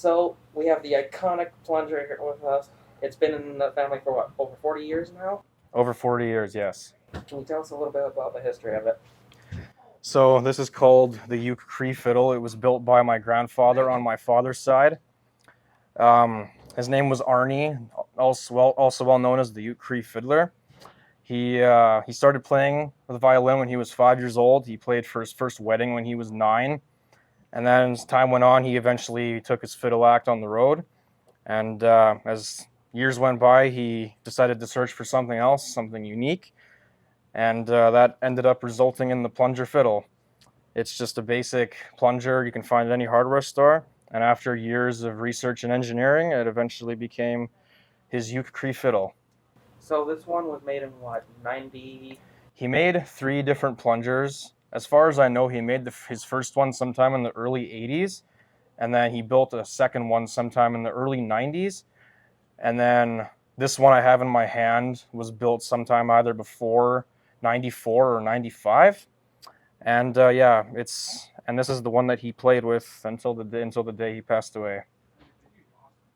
So we have the iconic plunger here with us. It's been in the family for what, over 40 years now? Over 40 years, yes. Can you tell us a little bit about the history of it? So this is called the Uke Cree fiddle. It was built by my grandfather on my father's side. His name was Arnie, also well known as the Uke Cree fiddler. He started playing the violin when he was 5 years old. He played for his first wedding when he was 9. And then as time went on, he eventually took his fiddle act on the road. And as years went by, he decided to search for something else, something unique. And that ended up resulting in the plunger fiddle. It's just a basic plunger you can find at any hardware store. And after years of research and engineering, it eventually became his Uke Cree fiddle. So this one was made in what, 90? He made 3 different plungers. As far as I know, he made his first one sometime in the early 80s, and then he built a second one sometime in the early 90s. And then this one I have in my hand was built sometime either before 94 or 95. And and this is the one that he played with until the day he passed away.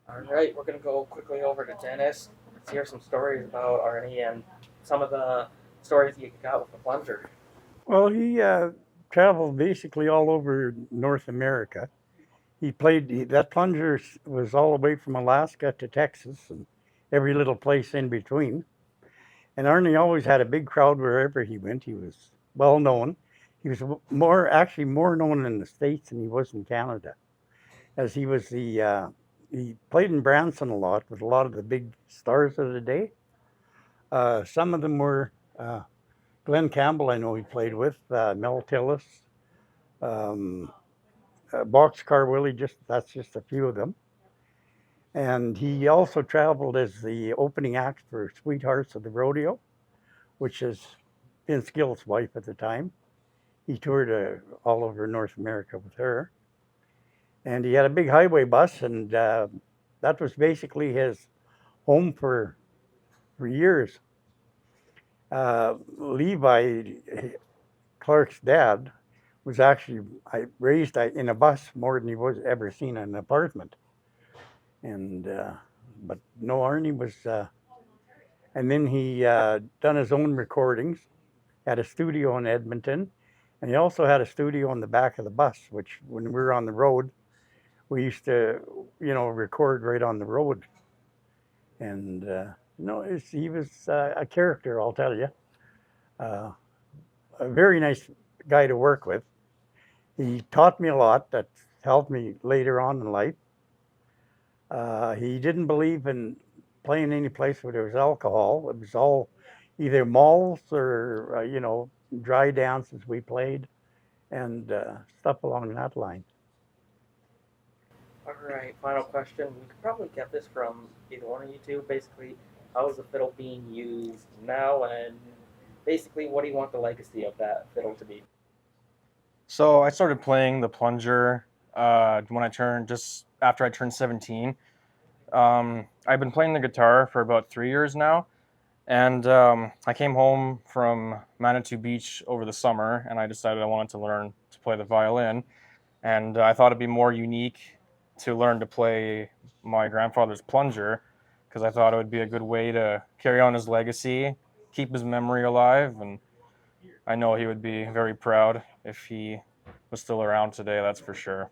All right, we're going to go quickly over to Dennis. Let's hear some stories about Arnie and some of the stories you got with the plunger. Well, he traveled basically all over North America. That plunger was all the way from Alaska to Texas and every little place in between. And Arnie always had a big crowd wherever he went. He was well known. He was actually more known in the States than he was in Canada, as he played in Branson a lot with a lot of the big stars of the day. Some of them were Glenn Campbell, I know he played with, Mel Tillis, Boxcar Willie, that's just a few of them. And he also traveled as the opening act for Sweethearts of the Rodeo, which is Vince Gill's wife at the time. He toured all over North America with her. And he had a big highway bus, and that was basically his home for years. Levi, Clark's dad, was actually raised in a bus more than he was ever seen in an apartment. And but no, Arnie was, and then he done his own recordings, had a studio in Edmonton, and he also had a studio on the back of the bus, which when we were on the road, we used to, record right on the road. And he was a character, I'll tell you. A very nice guy to work with. He taught me a lot that helped me later on in life. He didn't believe in playing any place where there was alcohol. It was all either malls or, dry dances we played and stuff along that line. All right, final question. We could probably get this from either one of you two. Basically, how is the fiddle being used now, and basically, what do you want the legacy of that fiddle to be? So I started playing the plunger just after I turned 17. I've been playing the guitar for about 3 years now, and I came home from Manitou Beach over the summer, and I decided I wanted to learn to play the violin, and I thought it'd be more unique to learn to play my grandfather's plunger, because I thought it would be a good way to carry on his legacy, keep his memory alive, and I know he would be very proud if he was still around today, that's for sure.